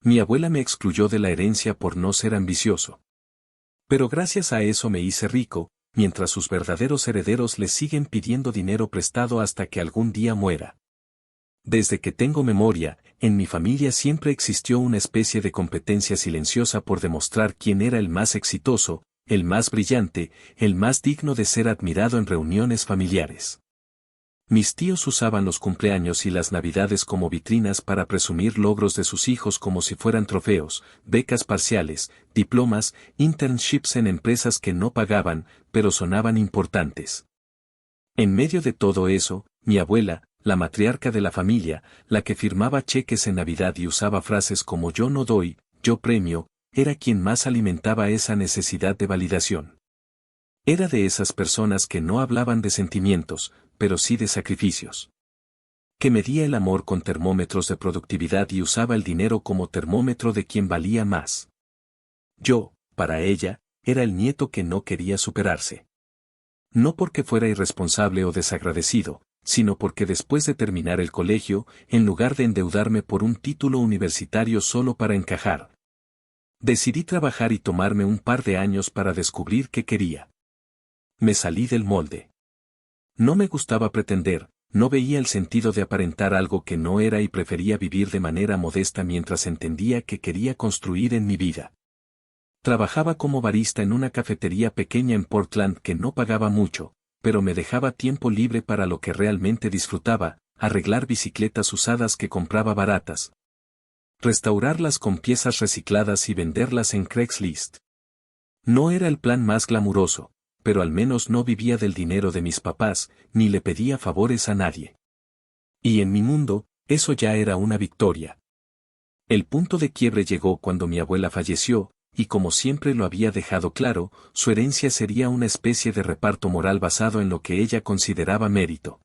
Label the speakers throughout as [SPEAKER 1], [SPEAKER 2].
[SPEAKER 1] Mi abuela me excluyó de la herencia por no ser ambicioso. Pero gracias a eso me hice rico, mientras sus verdaderos herederos le siguen pidiendo dinero prestado hasta que algún día muera. Desde que tengo memoria, en mi familia siempre existió una especie de competencia silenciosa por demostrar quién era el más exitoso, el más brillante, el más digno de ser admirado en reuniones familiares. Mis tíos usaban los cumpleaños y las navidades como vitrinas para presumir logros de sus hijos como si fueran trofeos, becas parciales, diplomas, internships en empresas que no pagaban, pero sonaban importantes. En medio de todo eso, mi abuela, la matriarca de la familia, la que firmaba cheques en Navidad y usaba frases como yo no doy, yo premio, era quien más alimentaba esa necesidad de validación. Era de esas personas que no hablaban de sentimientos, pero sí de sacrificios. Que medía el amor con termómetros de productividad y usaba el dinero como termómetro de quien valía más. Yo, para ella, era el nieto que no quería superarse. No porque fuera irresponsable o desagradecido, sino porque después de terminar el colegio, en lugar de endeudarme por un título universitario solo para encajar, decidí trabajar y tomarme un par de años para descubrir qué quería. Me salí del molde. No me gustaba pretender, no veía el sentido de aparentar algo que no era y prefería vivir de manera modesta mientras entendía que quería construir en mi vida. Trabajaba como barista en una cafetería pequeña en Portland que no pagaba mucho, pero me dejaba tiempo libre para lo que realmente disfrutaba, arreglar bicicletas usadas que compraba baratas, restaurarlas con piezas recicladas y venderlas en Craigslist. No era el plan más glamuroso, pero al menos no vivía del dinero de mis papás, ni le pedía favores a nadie. Y en mi mundo, eso ya era una victoria. El punto de quiebre llegó cuando mi abuela falleció, y como siempre lo había dejado claro, su herencia sería una especie de reparto moral basado en lo que ella consideraba mérito.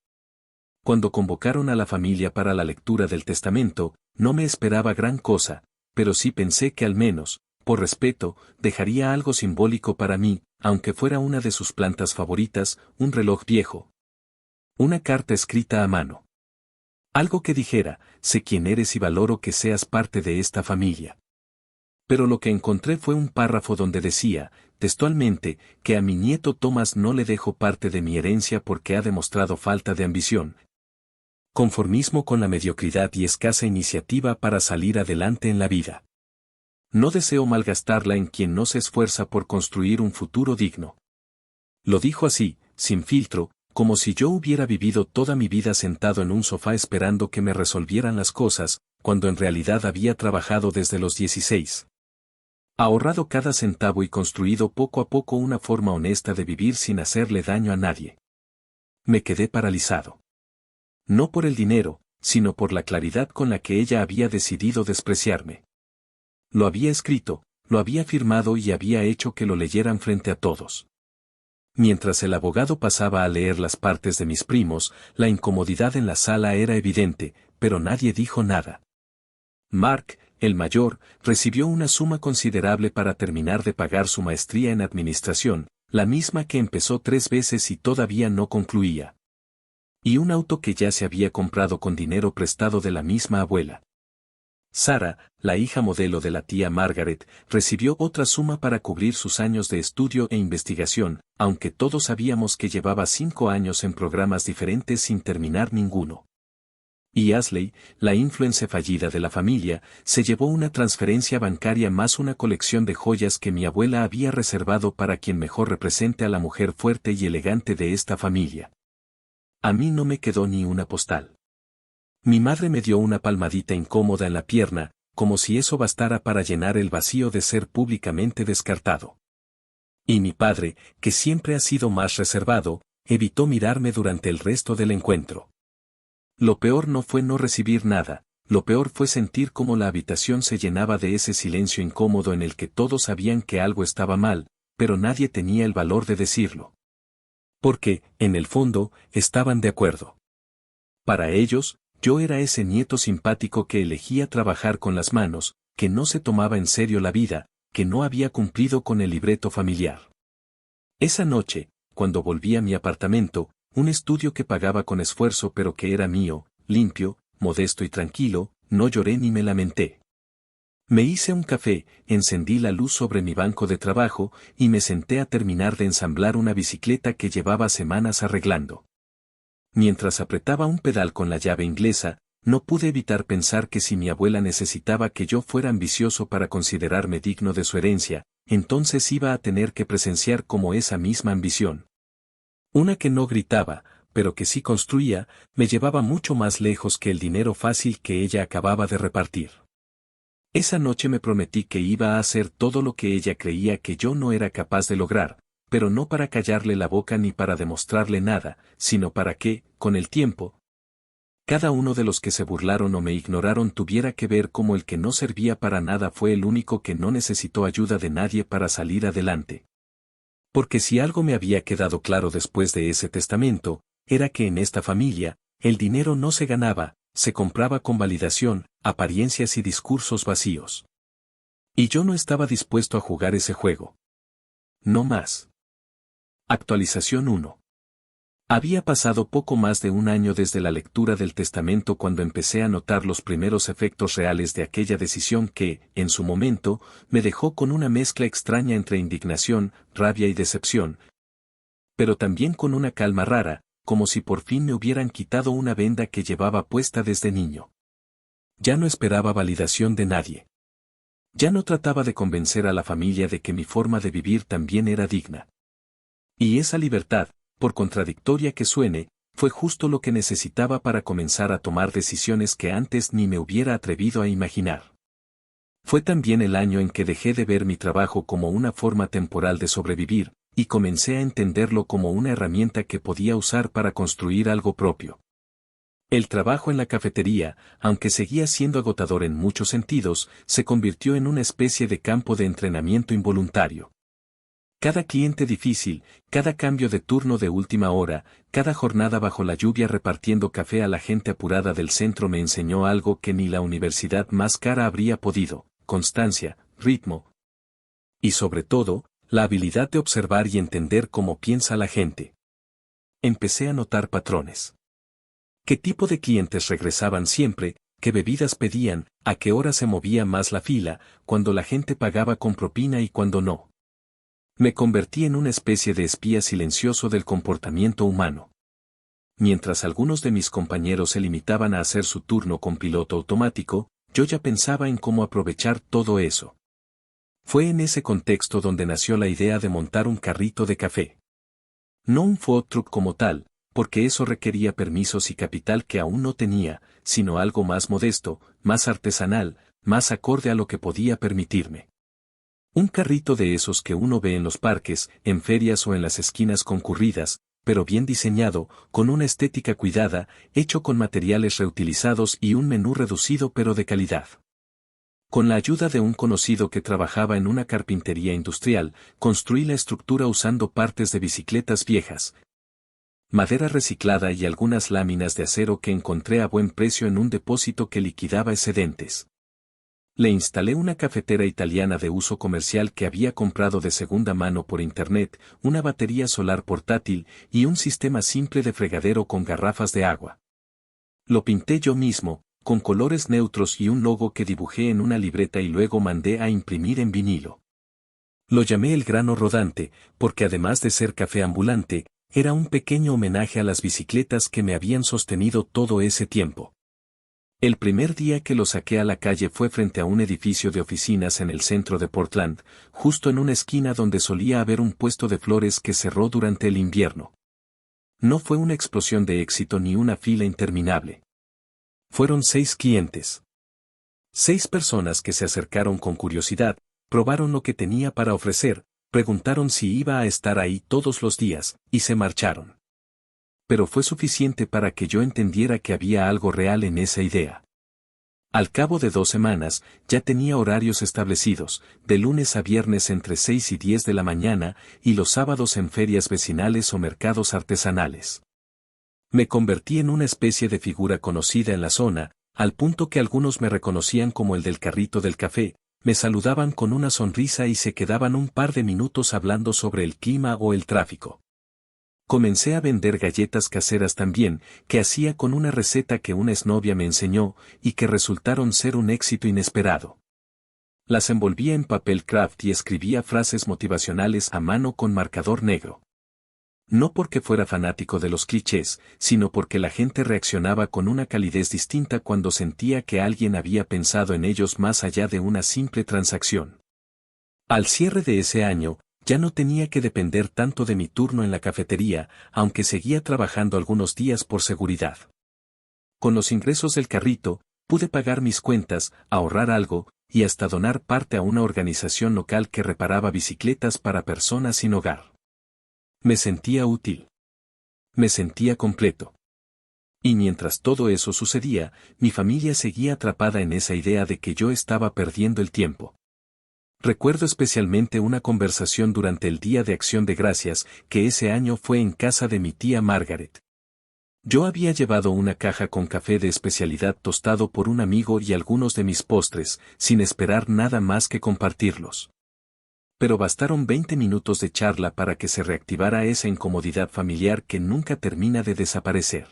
[SPEAKER 1] Cuando convocaron a la familia para la lectura del testamento, no me esperaba gran cosa, pero sí pensé que al menos, por respeto, dejaría algo simbólico para mí, aunque fuera una de sus plantas favoritas, un reloj viejo. Una carta escrita a mano. Algo que dijera, sé quién eres y valoro que seas parte de esta familia. Pero lo que encontré fue un párrafo donde decía, textualmente, que a mi nieto Thomas no le dejo parte de mi herencia porque ha demostrado falta de ambición, conformismo con la mediocridad y escasa iniciativa para salir adelante en la vida. No deseo malgastarla en quien no se esfuerza por construir un futuro digno. Lo dijo así, sin filtro, como si yo hubiera vivido toda mi vida sentado en un sofá esperando que me resolvieran las cosas, cuando en realidad había trabajado desde los 16. Ahorrado cada centavo y construido poco a poco una forma honesta de vivir sin hacerle daño a nadie. Me quedé paralizado. No por el dinero, sino por la claridad con la que ella había decidido despreciarme. Lo había escrito, lo había firmado y había hecho que lo leyeran frente a todos. Mientras el abogado pasaba a leer las partes de mis primos, la incomodidad en la sala era evidente, pero nadie dijo nada. Mark, el mayor, recibió una suma considerable para terminar de pagar su maestría en administración, la misma que empezó 3 veces y todavía no concluía. Y un auto que ya se había comprado con dinero prestado de la misma abuela. Sarah, la hija modelo de la tía Margaret, recibió otra suma para cubrir sus años de estudio e investigación, aunque todos sabíamos que llevaba 5 años en programas diferentes sin terminar ninguno. Y Ashley, la influencer fallida de la familia, se llevó una transferencia bancaria más una colección de joyas que mi abuela había reservado para quien mejor represente a la mujer fuerte y elegante de esta familia. A mí no me quedó ni una postal. Mi madre me dio una palmadita incómoda en la pierna, como si eso bastara para llenar el vacío de ser públicamente descartado. Y mi padre, que siempre ha sido más reservado, evitó mirarme durante el resto del encuentro. Lo peor no fue no recibir nada, lo peor fue sentir cómo la habitación se llenaba de ese silencio incómodo en el que todos sabían que algo estaba mal, pero nadie tenía el valor de decirlo. Porque, en el fondo, estaban de acuerdo. Para ellos, yo era ese nieto simpático que elegía trabajar con las manos, que no se tomaba en serio la vida, que no había cumplido con el libreto familiar. Esa noche, cuando volví a mi apartamento, un estudio que pagaba con esfuerzo pero que era mío, limpio, modesto y tranquilo, no lloré ni me lamenté. Me hice un café, encendí la luz sobre mi banco de trabajo y me senté a terminar de ensamblar una bicicleta que llevaba semanas arreglando. Mientras apretaba un pedal con la llave inglesa, no pude evitar pensar que si mi abuela necesitaba que yo fuera ambicioso para considerarme digno de su herencia, entonces iba a tener que presenciar como esa misma ambición. Una que no gritaba, pero que sí construía, me llevaba mucho más lejos que el dinero fácil que ella acababa de repartir. Esa noche me prometí que iba a hacer todo lo que ella creía que yo no era capaz de lograr, pero no para callarle la boca ni para demostrarle nada, sino para que, con el tiempo, cada uno de los que se burlaron o me ignoraron tuviera que ver cómo el que no servía para nada fue el único que no necesitó ayuda de nadie para salir adelante. Porque si algo me había quedado claro después de ese testamento, era que en esta familia, el dinero no se ganaba, se compraba con validación, apariencias y discursos vacíos. Y yo no estaba dispuesto a jugar ese juego. No más. Actualización 1. Había pasado poco más de un año desde la lectura del testamento cuando empecé a notar los primeros efectos reales de aquella decisión que, en su momento, me dejó con una mezcla extraña entre indignación, rabia y decepción, pero también con una calma rara, como si por fin me hubieran quitado una venda que llevaba puesta desde niño. Ya no esperaba validación de nadie. Ya no trataba de convencer a la familia de que mi forma de vivir también era digna. Y esa libertad, por contradictoria que suene, fue justo lo que necesitaba para comenzar a tomar decisiones que antes ni me hubiera atrevido a imaginar. Fue también el año en que dejé de ver mi trabajo como una forma temporal de sobrevivir, y comencé a entenderlo como una herramienta que podía usar para construir algo propio. El trabajo en la cafetería, aunque seguía siendo agotador en muchos sentidos, se convirtió en una especie de campo de entrenamiento involuntario. Cada cliente difícil, cada cambio de turno de última hora, cada jornada bajo la lluvia repartiendo café a la gente apurada del centro me enseñó algo que ni la universidad más cara habría podido: constancia, ritmo y sobre todo, la habilidad de observar y entender cómo piensa la gente. Empecé a notar patrones. ¿Qué tipo de clientes regresaban siempre? ¿Qué bebidas pedían? ¿A qué hora se movía más la fila? ¿Cuándo la gente pagaba con propina y cuándo no? Me convertí en una especie de espía silencioso del comportamiento humano. Mientras algunos de mis compañeros se limitaban a hacer su turno con piloto automático, yo ya pensaba en cómo aprovechar todo eso. Fue en ese contexto donde nació la idea de montar un carrito de café. No un food truck como tal, porque eso requería permisos y capital que aún no tenía, sino algo más modesto, más artesanal, más acorde a lo que podía permitirme. Un carrito de esos que uno ve en los parques, en ferias o en las esquinas concurridas, pero bien diseñado, con una estética cuidada, hecho con materiales reutilizados y un menú reducido pero de calidad. Con la ayuda de un conocido que trabajaba en una carpintería industrial, construí la estructura usando partes de bicicletas viejas, madera reciclada y algunas láminas de acero que encontré a buen precio en un depósito que liquidaba excedentes. Le instalé una cafetera italiana de uso comercial que había comprado de segunda mano por internet, una batería solar portátil y un sistema simple de fregadero con garrafas de agua. Lo pinté yo mismo, con colores neutros y un logo que dibujé en una libreta y luego mandé a imprimir en vinilo. Lo llamé El Grano Rodante, porque además de ser café ambulante, era un pequeño homenaje a las bicicletas que me habían sostenido todo ese tiempo. El primer día que lo saqué a la calle fue frente a un edificio de oficinas en el centro de Portland, justo en una esquina donde solía haber un puesto de flores que cerró durante el invierno. No fue una explosión de éxito ni una fila interminable. Fueron 6 clientes. 6 personas que se acercaron con curiosidad, probaron lo que tenía para ofrecer, preguntaron si iba a estar ahí todos los días, y se marcharon. Pero fue suficiente para que yo entendiera que había algo real en esa idea. Al cabo de 2 semanas, ya tenía horarios establecidos, de lunes a viernes entre 6 y 10 de la mañana, y los sábados en ferias vecinales o mercados artesanales. Me convertí en una especie de figura conocida en la zona, al punto que algunos me reconocían como el del carrito del café, me saludaban con una sonrisa y se quedaban un par de minutos hablando sobre el clima o el tráfico. Comencé a vender galletas caseras también, que hacía con una receta que una exnovia me enseñó, y que resultaron ser un éxito inesperado. Las envolvía en papel craft y escribía frases motivacionales a mano con marcador negro. No porque fuera fanático de los clichés, sino porque la gente reaccionaba con una calidez distinta cuando sentía que alguien había pensado en ellos más allá de una simple transacción. Al cierre de ese año, ya no tenía que depender tanto de mi turno en la cafetería, aunque seguía trabajando algunos días por seguridad. Con los ingresos del carrito, pude pagar mis cuentas, ahorrar algo, y hasta donar parte a una organización local que reparaba bicicletas para personas sin hogar. Me sentía útil. Me sentía completo. Y mientras todo eso sucedía, mi familia seguía atrapada en esa idea de que yo estaba perdiendo el tiempo. Recuerdo especialmente una conversación durante el Día de Acción de Gracias, que ese año fue en casa de mi tía Margaret. Yo había llevado una caja con café de especialidad tostado por un amigo y algunos de mis postres, sin esperar nada más que compartirlos. Pero bastaron 20 minutos de charla para que se reactivara esa incomodidad familiar que nunca termina de desaparecer.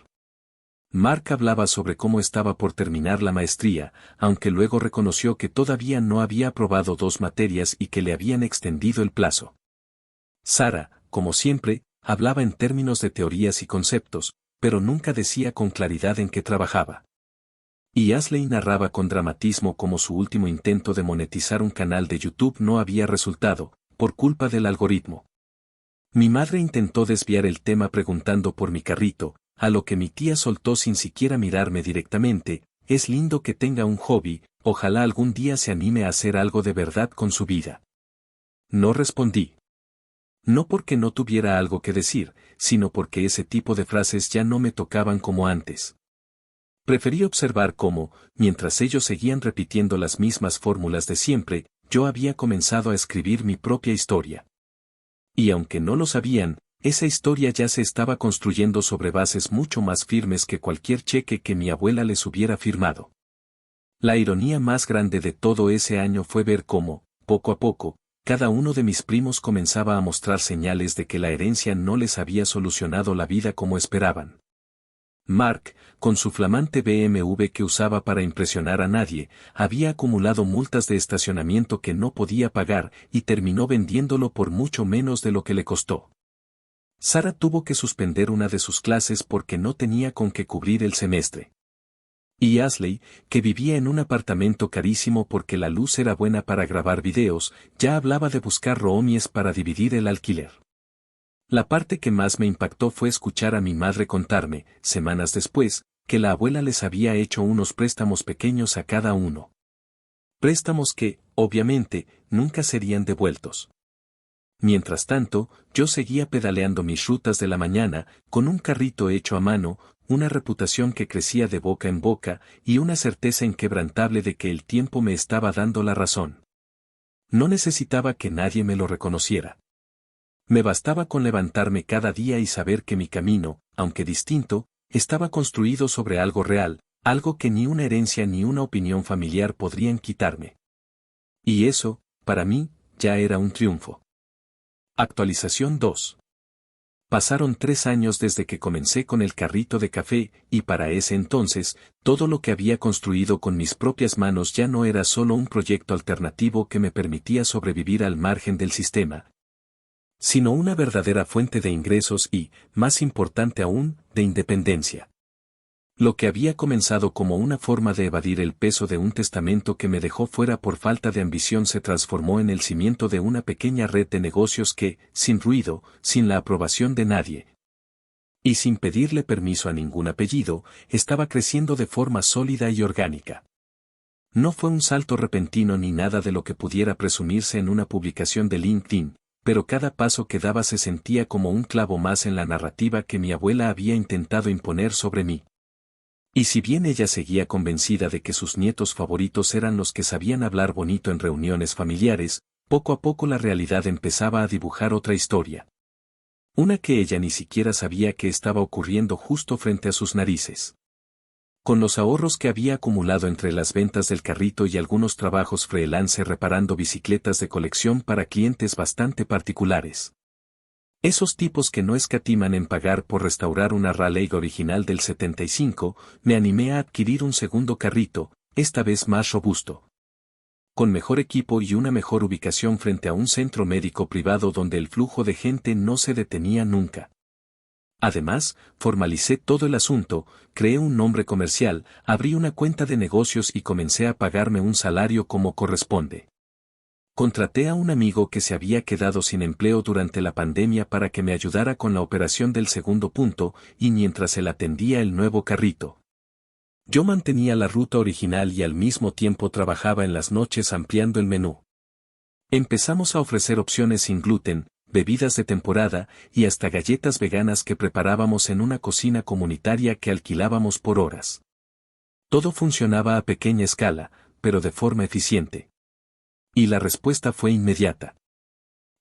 [SPEAKER 1] Mark hablaba sobre cómo estaba por terminar la maestría, aunque luego reconoció que todavía no había aprobado 2 materias y que le habían extendido el plazo. Sarah, como siempre, hablaba en términos de teorías y conceptos, pero nunca decía con claridad en qué trabajaba. Y Ashley narraba con dramatismo cómo su último intento de monetizar un canal de YouTube no había resultado, por culpa del algoritmo. Mi madre intentó desviar el tema preguntando por mi carrito, a lo que mi tía soltó sin siquiera mirarme directamente: es lindo que tenga un hobby, ojalá algún día se anime a hacer algo de verdad con su vida. No respondí. No porque no tuviera algo que decir, sino porque ese tipo de frases ya no me tocaban como antes. Preferí observar cómo, mientras ellos seguían repitiendo las mismas fórmulas de siempre, yo había comenzado a escribir mi propia historia. Y aunque no lo sabían, esa historia ya se estaba construyendo sobre bases mucho más firmes que cualquier cheque que mi abuela les hubiera firmado. La ironía más grande de todo ese año fue ver cómo, poco a poco, cada uno de mis primos comenzaba a mostrar señales de que la herencia no les había solucionado la vida como esperaban. Mark, con su flamante BMW que usaba para impresionar a nadie, había acumulado multas de estacionamiento que no podía pagar y terminó vendiéndolo por mucho menos de lo que le costó. Sarah tuvo que suspender una de sus clases porque no tenía con qué cubrir el semestre. Y Ashley, que vivía en un apartamento carísimo porque la luz era buena para grabar videos, ya hablaba de buscar roomies para dividir el alquiler. La parte que más me impactó fue escuchar a mi madre contarme, semanas después, que la abuela les había hecho unos préstamos pequeños a cada uno. Préstamos que, obviamente, nunca serían devueltos. Mientras tanto, yo seguía pedaleando mis rutas de la mañana, con un carrito hecho a mano, una reputación que crecía de boca en boca, y una certeza inquebrantable de que el tiempo me estaba dando la razón. No necesitaba que nadie me lo reconociera. Me bastaba con levantarme cada día y saber que mi camino, aunque distinto, estaba construido sobre algo real, algo que ni una herencia ni una opinión familiar podrían quitarme. Y eso, para mí, ya era un triunfo. Actualización 2. Pasaron 3 años desde que comencé con el carrito de café, y para ese entonces, todo lo que había construido con mis propias manos ya no era solo un proyecto alternativo que me permitía sobrevivir al margen del sistema, sino una verdadera fuente de ingresos y, más importante aún, de independencia. Lo que había comenzado como una forma de evadir el peso de un testamento que me dejó fuera por falta de ambición se transformó en el cimiento de una pequeña red de negocios que, sin ruido, sin la aprobación de nadie, y sin pedirle permiso a ningún apellido, estaba creciendo de forma sólida y orgánica. No fue un salto repentino ni nada de lo que pudiera presumirse en una publicación de LinkedIn, pero cada paso que daba se sentía como un clavo más en la narrativa que mi abuela había intentado imponer sobre mí. Y si bien ella seguía convencida de que sus nietos favoritos eran los que sabían hablar bonito en reuniones familiares, poco a poco la realidad empezaba a dibujar otra historia. Una que ella ni siquiera sabía que estaba ocurriendo justo frente a sus narices. Con los ahorros que había acumulado entre las ventas del carrito y algunos trabajos freelance reparando bicicletas de colección para clientes bastante particulares. Esos tipos que no escatiman en pagar por restaurar una Raleigh original del 75, me animé a adquirir un segundo carrito, esta vez más robusto. con mejor equipo y una mejor ubicación frente a un centro médico privado donde el flujo de gente no se detenía nunca. Además, formalicé todo el asunto, creé un nombre comercial, abrí una cuenta de negocios y comencé a pagarme un salario como corresponde. Contraté a un amigo que se había quedado sin empleo durante la pandemia para que me ayudara con la operación del segundo punto, y mientras él atendía el nuevo carrito, yo mantenía la ruta original y al mismo tiempo trabajaba en las noches ampliando el menú. Empezamos a ofrecer opciones sin gluten, bebidas de temporada y hasta galletas veganas que preparábamos en una cocina comunitaria que alquilábamos por horas. Todo funcionaba a pequeña escala, pero de forma eficiente. Y la respuesta fue inmediata.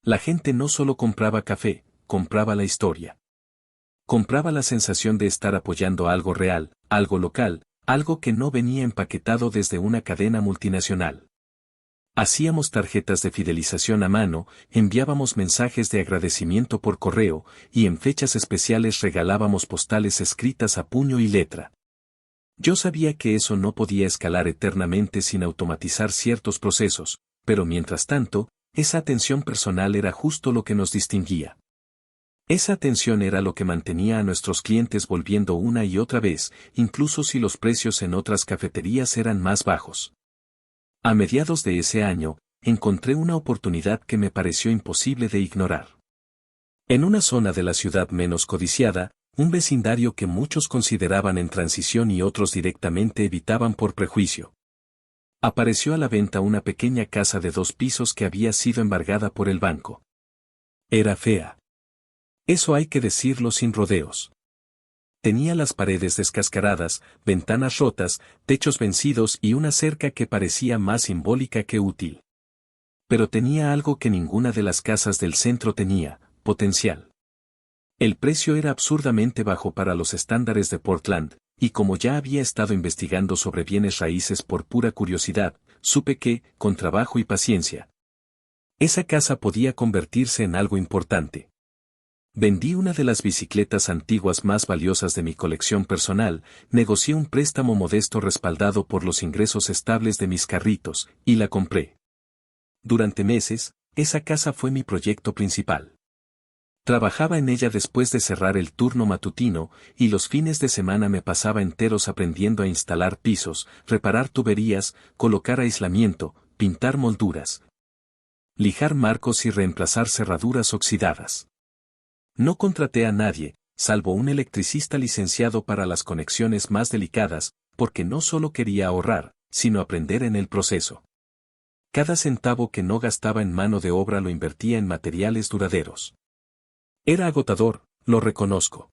[SPEAKER 1] La gente no solo compraba café, compraba la historia. Compraba la sensación de estar apoyando algo real, algo local, algo que no venía empaquetado desde una cadena multinacional. Hacíamos tarjetas de fidelización a mano, enviábamos mensajes de agradecimiento por correo, y en fechas especiales regalábamos postales escritas a puño y letra. Yo sabía que eso no podía escalar eternamente sin automatizar ciertos procesos, pero mientras tanto, esa atención personal era justo lo que nos distinguía. Esa atención era lo que mantenía a nuestros clientes volviendo una y otra vez, incluso si los precios en otras cafeterías eran más bajos. A mediados de ese año, encontré una oportunidad que me pareció imposible de ignorar. En una zona de la ciudad menos codiciada, un vecindario que muchos consideraban en transición y otros directamente evitaban por prejuicio. Apareció a la venta una pequeña casa de 2 pisos que había sido embargada por el banco. Era fea. Eso hay que decirlo sin rodeos. Tenía las paredes descascaradas, ventanas rotas, techos vencidos y una cerca que parecía más simbólica que útil. Pero tenía algo que ninguna de las casas del centro tenía: potencial. El precio era absurdamente bajo para los estándares de Portland, y como ya había estado investigando sobre bienes raíces por pura curiosidad, supe que, con trabajo y paciencia, esa casa podía convertirse en algo importante. Vendí una de las bicicletas antiguas más valiosas de mi colección personal, negocié un préstamo modesto respaldado por los ingresos estables de mis carritos, y la compré. Durante meses, esa casa fue mi proyecto principal. Trabajaba en ella después de cerrar el turno matutino, y los fines de semana me pasaba enteros aprendiendo a instalar pisos, reparar tuberías, colocar aislamiento, pintar molduras, lijar marcos y reemplazar cerraduras oxidadas. No contraté a nadie, salvo un electricista licenciado para las conexiones más delicadas, porque no solo quería ahorrar, sino aprender en el proceso. Cada centavo que no gastaba en mano de obra lo invertía en materiales duraderos. Era agotador, lo reconozco.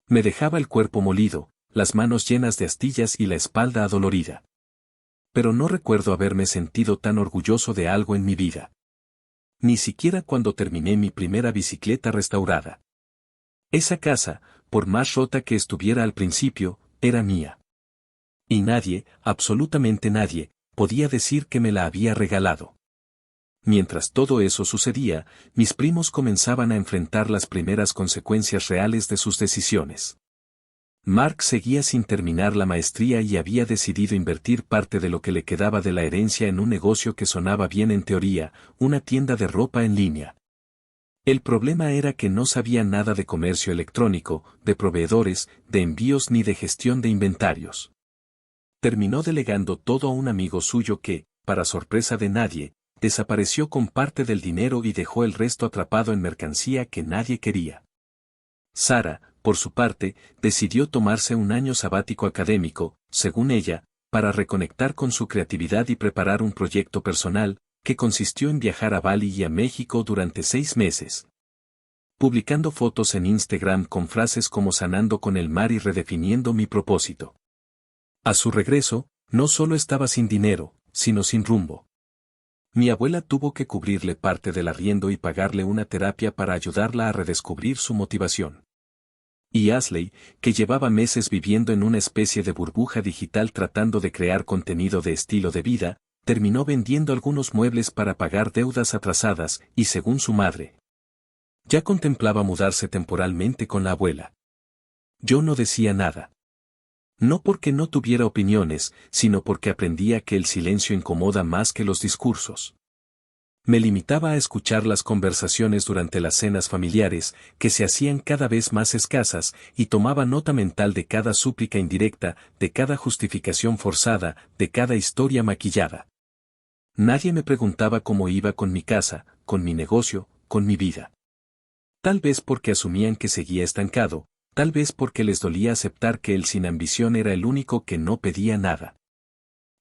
[SPEAKER 1] Me dejaba el cuerpo molido, las manos llenas de astillas y la espalda adolorida. Pero no recuerdo haberme sentido tan orgulloso de algo en mi vida. Ni siquiera cuando terminé mi primera bicicleta restaurada. Esa casa, por más rota que estuviera al principio, era mía. Y nadie, absolutamente nadie, podía decir que me la había regalado. Mientras todo eso sucedía, mis primos comenzaban a enfrentar las primeras consecuencias reales de sus decisiones. Mark seguía sin terminar la maestría y había decidido invertir parte de lo que le quedaba de la herencia en un negocio que sonaba bien en teoría, una tienda de ropa en línea. El problema era que no sabía nada de comercio electrónico, de proveedores, de envíos ni de gestión de inventarios. Terminó delegando todo a un amigo suyo que, para sorpresa de nadie, desapareció con parte del dinero y dejó el resto atrapado en mercancía que nadie quería. Sara, por su parte, decidió tomarse un año sabático académico, según ella, para reconectar con su creatividad y preparar un proyecto personal, que consistió en viajar a Bali y a México durante 6 meses. Publicando fotos en Instagram con frases como sanando con el mar y redefiniendo mi propósito. A su regreso, no solo estaba sin dinero, sino sin rumbo. Mi abuela tuvo que cubrirle parte del arriendo y pagarle una terapia para ayudarla a redescubrir su motivación. Y Ashley, que llevaba meses viviendo en una especie de burbuja digital tratando de crear contenido de estilo de vida, terminó vendiendo algunos muebles para pagar deudas atrasadas y, según su madre, ya contemplaba mudarse temporalmente con la abuela. Yo no decía nada. No porque no tuviera opiniones, sino porque aprendía que el silencio incomoda más que los discursos. Me limitaba a escuchar las conversaciones durante las cenas familiares, que se hacían cada vez más escasas, y tomaba nota mental de cada súplica indirecta, de cada justificación forzada, de cada historia maquillada. Nadie me preguntaba cómo iba con mi casa, con mi negocio, con mi vida. Tal vez porque asumían que seguía estancado, tal vez porque les dolía aceptar que el sin ambición era el único que no pedía nada.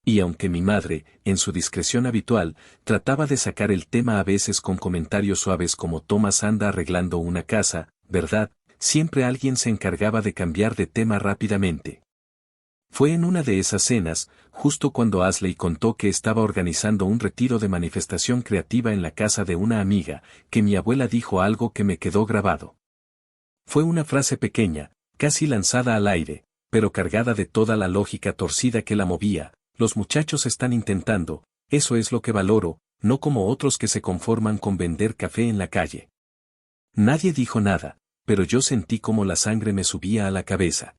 [SPEAKER 1] Y aunque mi madre, en su discreción habitual, trataba de sacar el tema a veces con comentarios suaves como Thomas anda arreglando una casa, ¿verdad? Siempre alguien se encargaba de cambiar de tema rápidamente. Fue en una de esas cenas, justo cuando Ashley contó que estaba organizando un retiro de manifestación creativa en la casa de una amiga, que mi abuela dijo algo que me quedó grabado. Fue una frase pequeña, casi lanzada al aire, pero cargada de toda la lógica torcida que la movía. Los muchachos están intentando, eso es lo que valoro, no como otros que se conforman con vender café en la calle. Nadie dijo nada, pero yo sentí como la sangre me subía a la cabeza.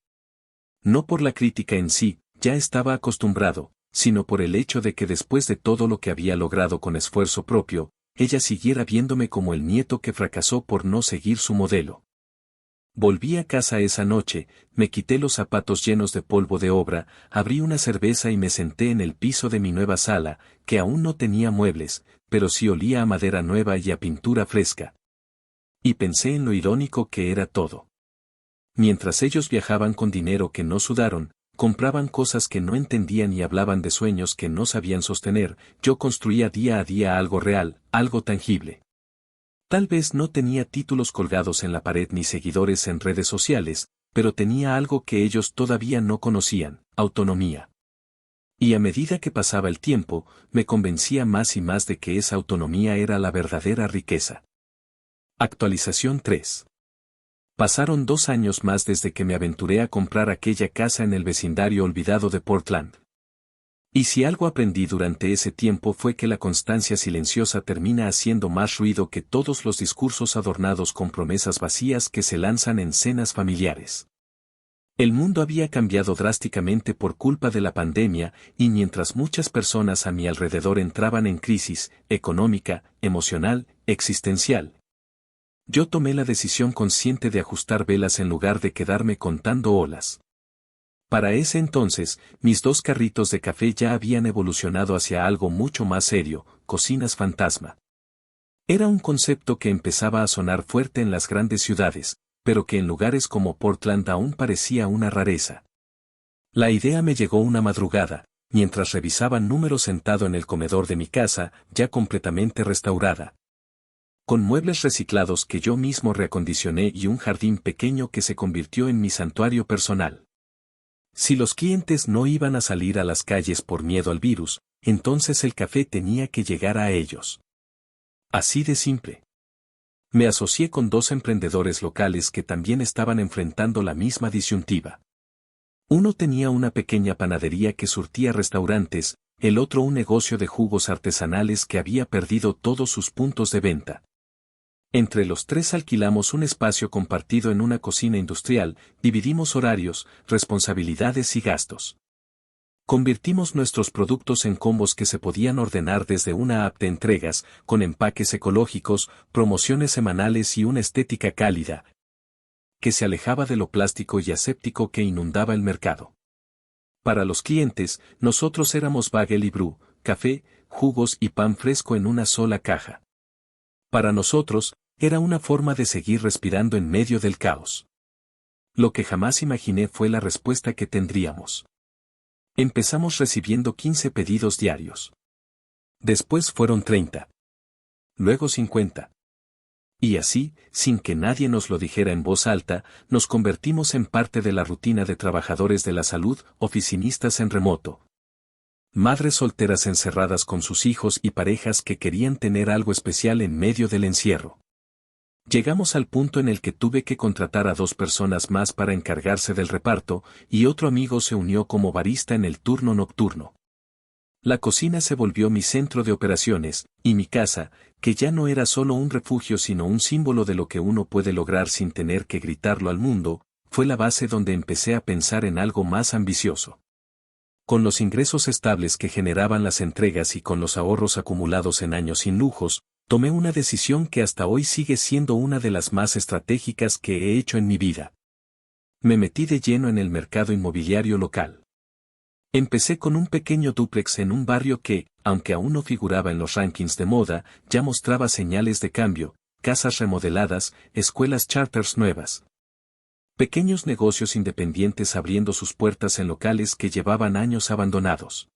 [SPEAKER 1] No por la crítica en sí, ya estaba acostumbrado, sino por el hecho de que después de todo lo que había logrado con esfuerzo propio, ella siguiera viéndome como el nieto que fracasó por no seguir su modelo. Volví a casa esa noche, me quité los zapatos llenos de polvo de obra, abrí una cerveza y me senté en el piso de mi nueva sala, que aún no tenía muebles, pero sí olía a madera nueva y a pintura fresca. Y pensé en lo irónico que era todo. Mientras ellos viajaban con dinero que no sudaron, compraban cosas que no entendían y hablaban de sueños que no sabían sostener, yo construía día a día algo real, algo tangible. Tal vez no tenía títulos colgados en la pared ni seguidores en redes sociales, pero tenía algo que ellos todavía no conocían, autonomía. Y a medida que pasaba el tiempo, me convencía más y más de que esa autonomía era la verdadera riqueza. Actualización 3. Pasaron 2 años más desde que me aventuré a comprar aquella casa en el vecindario olvidado de Portland. Y si algo aprendí durante ese tiempo fue que la constancia silenciosa termina haciendo más ruido que todos los discursos adornados con promesas vacías que se lanzan en cenas familiares. El mundo había cambiado drásticamente por culpa de la pandemia, y mientras muchas personas a mi alrededor entraban en crisis económica, emocional, existencial, yo tomé la decisión consciente de ajustar velas en lugar de quedarme contando olas. Para ese entonces, mis 2 carritos de café ya habían evolucionado hacia algo mucho más serio, cocinas fantasma. Era un concepto que empezaba a sonar fuerte en las grandes ciudades, pero que en lugares como Portland aún parecía una rareza. La idea me llegó una madrugada, mientras revisaba números sentado en el comedor de mi casa, ya completamente restaurada. Con muebles reciclados que yo mismo reacondicioné y un jardín pequeño que se convirtió en mi santuario personal. Si los clientes no iban a salir a las calles por miedo al virus, entonces el café tenía que llegar a ellos. Así de simple. Me asocié con 2 emprendedores locales que también estaban enfrentando la misma disyuntiva. Uno tenía una pequeña panadería que surtía restaurantes, el otro un negocio de jugos artesanales que había perdido todos sus puntos de venta. Entre los 3 alquilamos un espacio compartido en una cocina industrial, dividimos horarios, responsabilidades y gastos. Convertimos nuestros productos en combos que se podían ordenar desde una app de entregas, con empaques ecológicos, promociones semanales y una estética cálida, que se alejaba de lo plástico y aséptico que inundaba el mercado. Para los clientes, nosotros éramos bagel y brew, café, jugos y pan fresco en una sola caja. Para nosotros, era una forma de seguir respirando en medio del caos. Lo que jamás imaginé fue la respuesta que tendríamos. Empezamos recibiendo 15 pedidos diarios. Después fueron 30. Luego 50. Y así, sin que nadie nos lo dijera en voz alta, nos convertimos en parte de la rutina de trabajadores de la salud, oficinistas en remoto. Madres solteras encerradas con sus hijos y parejas que querían tener algo especial en medio del encierro. Llegamos al punto en el que tuve que contratar a 2 personas más para encargarse del reparto, y otro amigo se unió como barista en el turno nocturno. La cocina se volvió mi centro de operaciones, y mi casa, que ya no era solo un refugio sino un símbolo de lo que uno puede lograr sin tener que gritarlo al mundo, fue la base donde empecé a pensar en algo más ambicioso. Con los ingresos estables que generaban las entregas y con los ahorros acumulados en años sin lujos, tomé una decisión que hasta hoy sigue siendo una de las más estratégicas que he hecho en mi vida. Me metí de lleno en el mercado inmobiliario local. Empecé con un pequeño dúplex en un barrio que, aunque aún no figuraba en los rankings de moda, ya mostraba señales de cambio, casas remodeladas, escuelas charters nuevas. Pequeños negocios independientes abriendo sus puertas en locales que llevaban años abandonados.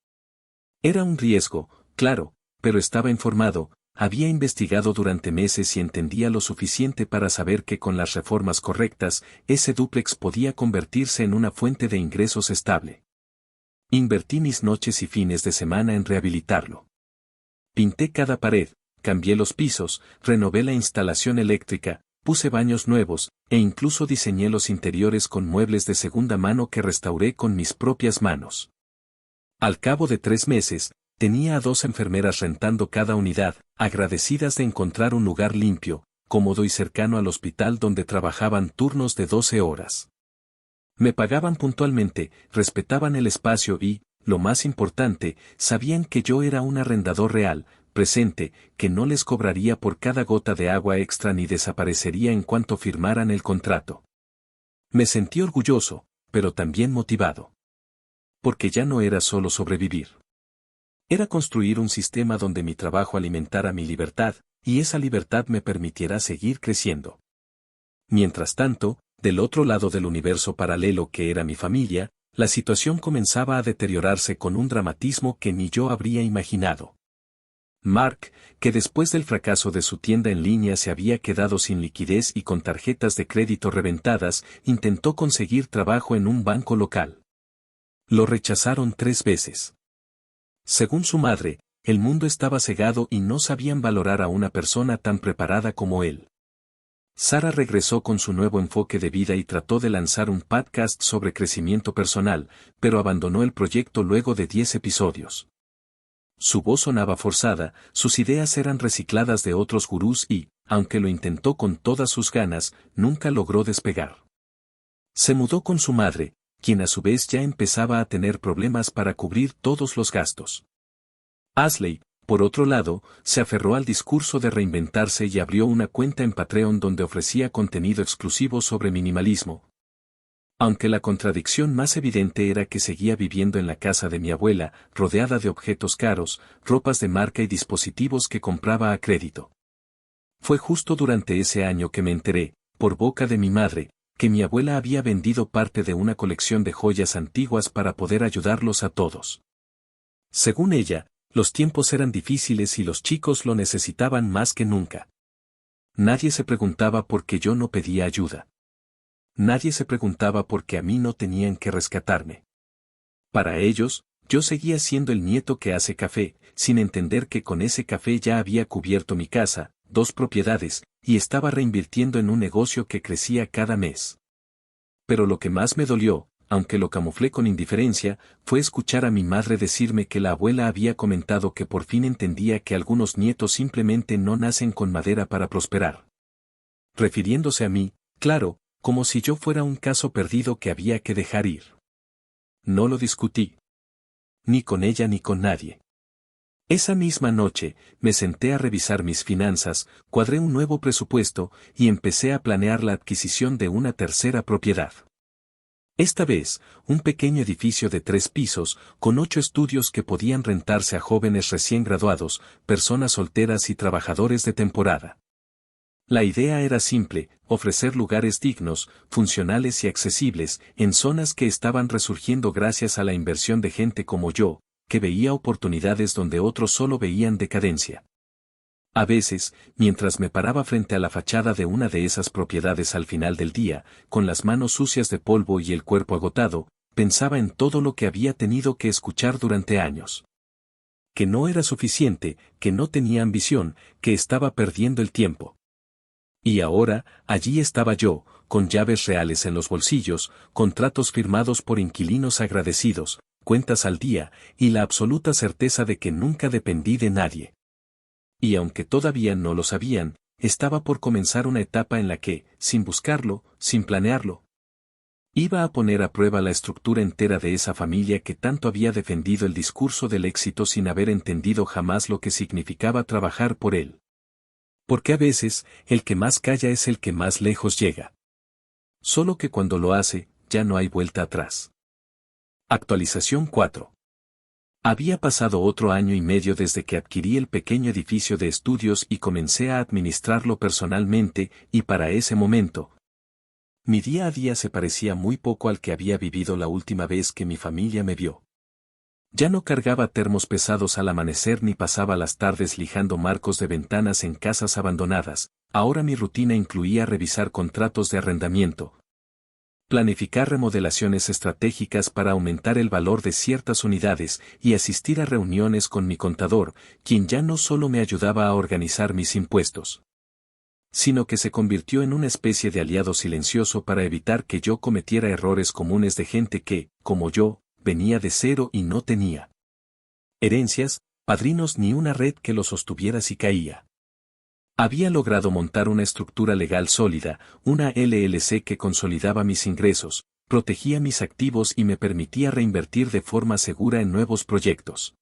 [SPEAKER 1] Era un riesgo, claro, pero estaba informado, había investigado durante meses y entendía lo suficiente para saber que con las reformas correctas, ese dúplex podía convertirse en una fuente de ingresos estable. Invertí mis noches y fines de semana en rehabilitarlo. Pinté cada pared, cambié los pisos, renové la instalación eléctrica, puse baños nuevos, e incluso diseñé los interiores con muebles de segunda mano que restauré con mis propias manos. Al cabo de 3 meses, tenía a 2 enfermeras rentando cada unidad, agradecidas de encontrar un lugar limpio, cómodo y cercano al hospital donde trabajaban turnos de 12 horas. Me pagaban puntualmente, respetaban el espacio y, lo más importante, sabían que yo era un arrendador real, presente, que no les cobraría por cada gota de agua extra ni desaparecería en cuanto firmaran el contrato. Me sentí orgulloso, pero también motivado. Porque ya no era solo sobrevivir. Era construir un sistema donde mi trabajo alimentara mi libertad, y esa libertad me permitiera seguir creciendo. Mientras tanto, del otro lado del universo paralelo que era mi familia, la situación comenzaba a deteriorarse con un dramatismo que ni yo habría imaginado. Mark, que después del fracaso de su tienda en línea se había quedado sin liquidez y con tarjetas de crédito reventadas, intentó conseguir trabajo en un banco local. Lo rechazaron 3 veces. Según su madre, el mundo estaba cegado y no sabían valorar a una persona tan preparada como él. Sara regresó con su nuevo enfoque de vida y trató de lanzar un podcast sobre crecimiento personal, pero abandonó el proyecto luego de 10 episodios. Su voz sonaba forzada, sus ideas eran recicladas de otros gurús y, aunque lo intentó con todas sus ganas, nunca logró despegar. Se mudó con su madre, quien a su vez ya empezaba a tener problemas para cubrir todos los gastos. Ashley, por otro lado, se aferró al discurso de reinventarse y abrió una cuenta en Patreon donde ofrecía contenido exclusivo sobre minimalismo. Aunque la contradicción más evidente era que seguía viviendo en la casa de mi abuela, rodeada de objetos caros, ropas de marca y dispositivos que compraba a crédito. Fue justo durante ese año que me enteré, por boca de mi madre, que mi abuela había vendido parte de una colección de joyas antiguas para poder ayudarlos a todos. Según ella, los tiempos eran difíciles y los chicos lo necesitaban más que nunca. Nadie se preguntaba por qué yo no pedía ayuda. Nadie se preguntaba por qué a mí no tenían que rescatarme. Para ellos, yo seguía siendo el nieto que hace café, sin entender que con ese café ya había cubierto mi casa, 2 propiedades, y estaba reinvirtiendo en un negocio que crecía cada mes. Pero lo que más me dolió, aunque lo camuflé con indiferencia, fue escuchar a mi madre decirme que la abuela había comentado que por fin entendía que algunos nietos simplemente no nacen con madera para prosperar. Refiriéndose a mí, claro, como si yo fuera un caso perdido que había que dejar ir. No lo discutí. Ni con ella ni con nadie. Esa misma noche, me senté a revisar mis finanzas, cuadré un nuevo presupuesto y empecé a planear la adquisición de una tercera propiedad. Esta vez, un pequeño edificio de 3 pisos, con 8 estudios que podían rentarse a jóvenes recién graduados, personas solteras y trabajadores de temporada. La idea era simple, ofrecer lugares dignos, funcionales y accesibles, en zonas que estaban resurgiendo gracias a la inversión de gente como yo, que veía oportunidades donde otros solo veían decadencia. A veces, mientras me paraba frente a la fachada de una de esas propiedades al final del día, con las manos sucias de polvo y el cuerpo agotado, pensaba en todo lo que había tenido que escuchar durante años. Que no era suficiente, que no tenía ambición, que estaba perdiendo el tiempo. Y ahora, allí estaba yo, con llaves reales en los bolsillos, contratos firmados por inquilinos agradecidos, cuentas al día, y la absoluta certeza de que nunca dependí de nadie. Y aunque todavía no lo sabían, estaba por comenzar una etapa en la que, sin buscarlo, sin planearlo, Iba a poner a prueba la estructura entera de esa familia que tanto había defendido el discurso del éxito sin haber entendido jamás lo que significaba trabajar por él. Porque a veces, el que más calla es el que más lejos llega. Solo que cuando lo hace, ya no hay vuelta atrás. Actualización 4. Había pasado otro año y medio desde que adquirí el pequeño edificio de estudios y comencé a administrarlo personalmente, y para ese momento, mi día a día se parecía muy poco al que había vivido la última vez que mi familia me vio. Ya no cargaba termos pesados al amanecer ni pasaba las tardes lijando marcos de ventanas en casas abandonadas, ahora mi rutina incluía revisar contratos de arrendamiento, planificar remodelaciones estratégicas para aumentar el valor de ciertas unidades y asistir a reuniones con mi contador, quien ya no solo me ayudaba a organizar mis impuestos, sino que se convirtió en una especie de aliado silencioso para evitar que yo cometiera errores comunes de gente que, como yo, venía de cero y no tenía herencias, padrinos ni una red que lo sostuviera si caía. Había logrado montar una estructura legal sólida, una LLC que consolidaba mis ingresos, protegía mis activos y me permitía reinvertir de forma segura en nuevos proyectos.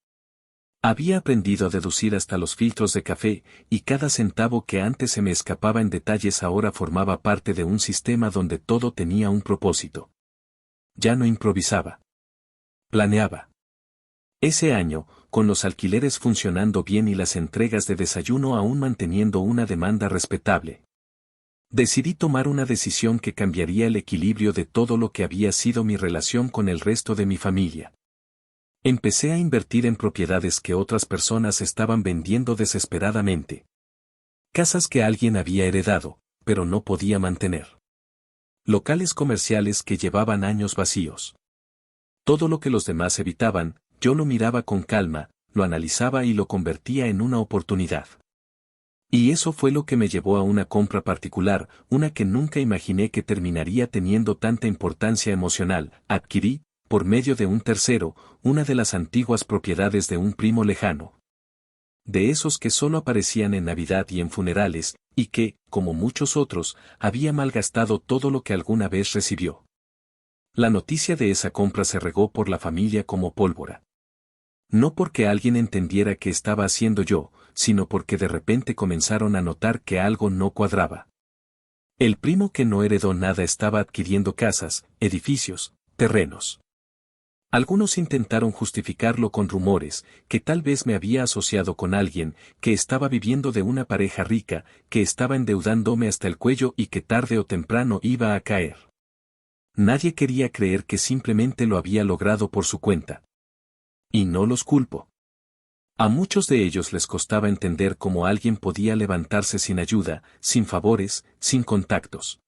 [SPEAKER 1] Había aprendido a deducir hasta los filtros de café, y cada centavo que antes se me escapaba en detalles ahora formaba parte de un sistema donde todo tenía un propósito. Ya no improvisaba. Planeaba. Ese año, con los alquileres funcionando bien y las entregas de desayuno aún manteniendo una demanda respetable, decidí tomar una decisión que cambiaría el equilibrio de todo lo que había sido mi relación con el resto de mi familia. Empecé a invertir en propiedades que otras personas estaban vendiendo desesperadamente. Casas que alguien había heredado, pero no podía mantener. Locales comerciales que llevaban años vacíos. Todo lo que los demás evitaban, yo lo miraba con calma, lo analizaba y lo convertía en una oportunidad. Y eso fue lo que me llevó a una compra particular, una que nunca imaginé que terminaría teniendo tanta importancia emocional. Adquirí, por medio de un tercero, una de las antiguas propiedades de un primo lejano. De esos que solo aparecían en Navidad y en funerales, y que, como muchos otros, había malgastado todo lo que alguna vez recibió. La noticia de esa compra se regó por la familia como pólvora. No porque alguien entendiera qué estaba haciendo yo, sino porque de repente comenzaron a notar que algo no cuadraba. El primo que no heredó nada estaba adquiriendo casas, edificios, terrenos. Algunos intentaron justificarlo con rumores, que tal vez me había asociado con alguien, que estaba viviendo de una pareja rica, que estaba endeudándome hasta el cuello y que tarde o temprano iba a caer. Nadie quería creer que simplemente lo había logrado por su cuenta. Y no los culpo. A muchos de ellos les costaba entender cómo alguien podía levantarse sin ayuda, sin favores, sin contactos.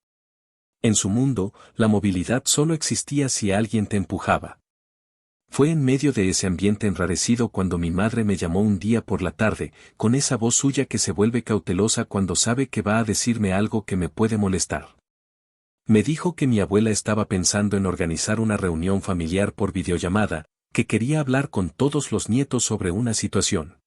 [SPEAKER 1] En su mundo, la movilidad solo existía si alguien te empujaba. Fue en medio de ese ambiente enrarecido cuando mi madre me llamó un día por la tarde, con esa voz suya que se vuelve cautelosa cuando sabe que va a decirme algo que me puede molestar. Me dijo que mi abuela estaba pensando en organizar una reunión familiar por videollamada, que quería hablar con todos los nietos sobre una situación.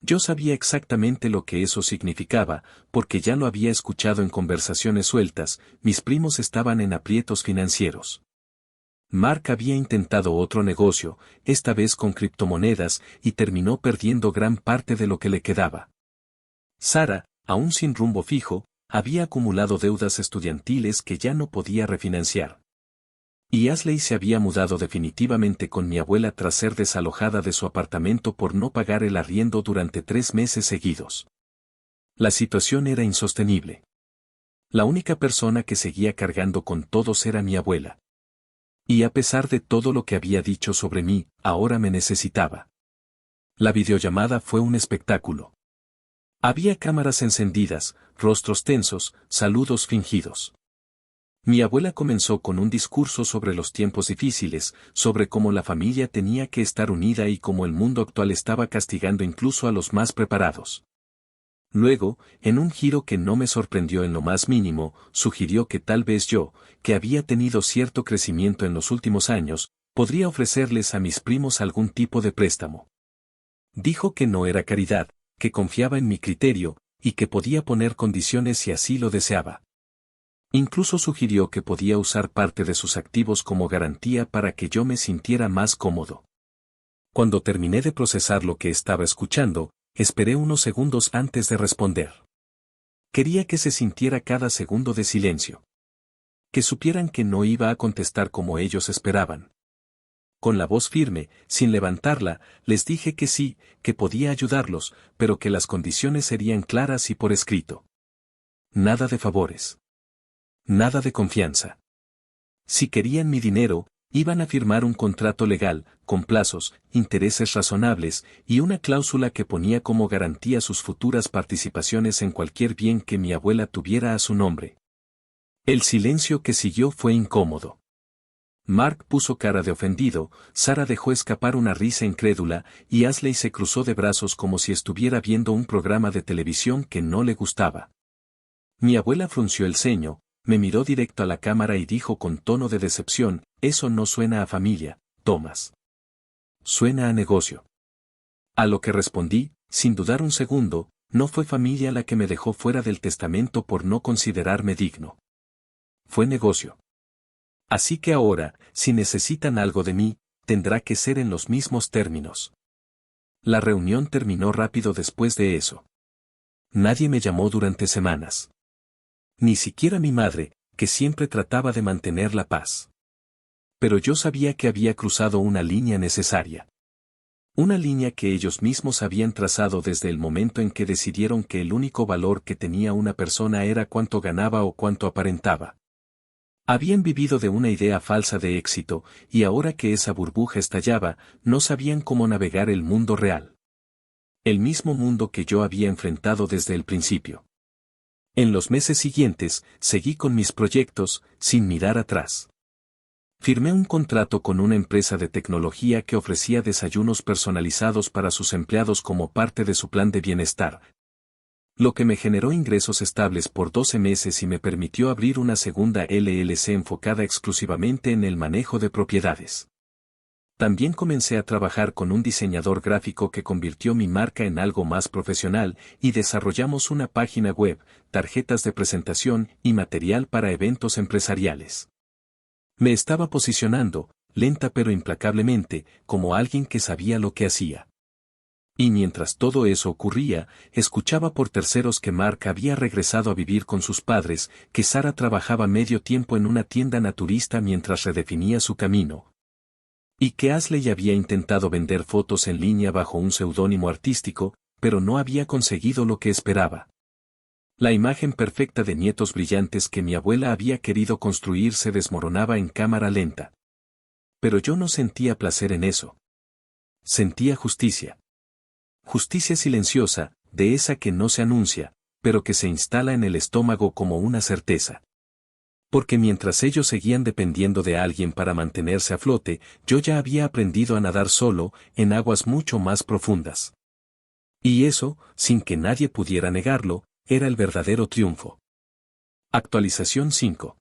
[SPEAKER 1] Yo sabía exactamente lo que eso significaba, porque ya lo había escuchado en conversaciones sueltas, mis primos estaban en aprietos financieros. Mark había intentado otro negocio, esta vez con criptomonedas, y terminó perdiendo gran parte de lo que le quedaba. Sara, aún sin rumbo fijo, había acumulado deudas estudiantiles que ya no podía refinanciar. Y Ashley se había mudado definitivamente con mi abuela tras ser desalojada de su apartamento por no pagar el arriendo durante 3 meses seguidos. La situación era insostenible. La única persona que seguía cargando con todos era mi abuela. Y a pesar de todo lo que había dicho sobre mí, ahora me necesitaba. La videollamada fue un espectáculo. Había cámaras encendidas, rostros tensos, saludos fingidos. Mi abuela comenzó con un discurso sobre los tiempos difíciles, sobre cómo la familia tenía que estar unida y cómo el mundo actual estaba castigando incluso a los más preparados. Luego, en un giro que no me sorprendió en lo más mínimo, sugirió que tal vez yo, que había tenido cierto crecimiento en los últimos años, podría ofrecerles a mis primos algún tipo de préstamo. Dijo que no era caridad, que confiaba en mi criterio, y que podía poner condiciones si así lo deseaba. Incluso sugirió que podía usar parte de sus activos como garantía para que yo me sintiera más cómodo. Cuando terminé de procesar lo que estaba escuchando, esperé unos segundos antes de responder. Quería que se sintiera cada segundo de silencio. Que supieran que no iba a contestar como ellos esperaban. Con la voz firme, sin levantarla, les dije que sí, que podía ayudarlos, pero que las condiciones serían claras y por escrito. Nada de favores. Nada de confianza. Si querían mi dinero, iban a firmar un contrato legal, con plazos, intereses razonables, y una cláusula que ponía como garantía sus futuras participaciones en cualquier bien que mi abuela tuviera a su nombre. El silencio que siguió fue incómodo. Mark puso cara de ofendido, Sara dejó escapar una risa incrédula, y Ashley se cruzó de brazos como si estuviera viendo un programa de televisión que no le gustaba. Mi abuela frunció el ceño, me miró directo a la cámara y dijo con tono de decepción, eso no suena a familia, Thomas. Suena a negocio. A lo que respondí, sin dudar un segundo, no fue familia la que me dejó fuera del testamento por no considerarme digno. Fue negocio. Así que ahora, si necesitan algo de mí, tendrá que ser en los mismos términos. La reunión terminó rápido después de eso. Nadie me llamó durante semanas. Ni siquiera mi madre, que siempre trataba de mantener la paz. Pero yo sabía que había cruzado una línea necesaria. Una línea que ellos mismos habían trazado desde el momento en que decidieron que el único valor que tenía una persona era cuánto ganaba o cuánto aparentaba. Habían vivido de una idea falsa de éxito, y ahora que esa burbuja estallaba, no sabían cómo navegar el mundo real. El mismo mundo que yo había enfrentado desde el principio. En los meses siguientes, seguí con mis proyectos, sin mirar atrás. Firmé un contrato con una empresa de tecnología que ofrecía desayunos personalizados para sus empleados como parte de su plan de bienestar, lo que me generó ingresos estables por 12 meses y me permitió abrir una segunda LLC enfocada exclusivamente en el manejo de propiedades. También comencé a trabajar con un diseñador gráfico que convirtió mi marca en algo más profesional y desarrollamos una página web, tarjetas de presentación y material para eventos empresariales. Me estaba posicionando, lenta pero implacablemente, como alguien que sabía lo que hacía. Y mientras todo eso ocurría, escuchaba por terceros que Mark había regresado a vivir con sus padres, que Sara trabajaba medio tiempo en una tienda naturista mientras redefinía su camino. Y que Ashley había intentado vender fotos en línea bajo un seudónimo artístico, pero no había conseguido lo que esperaba. La imagen perfecta de nietos brillantes que mi abuela había querido construir se desmoronaba en cámara lenta. Pero yo no sentía placer en eso. Sentía justicia. Justicia silenciosa, de esa que no se anuncia, pero que se instala en el estómago como una certeza. Porque mientras ellos seguían dependiendo de alguien para mantenerse a flote, yo ya había aprendido a nadar solo, en aguas mucho más profundas. Y eso, sin que nadie pudiera negarlo, era el verdadero triunfo. Actualización 5.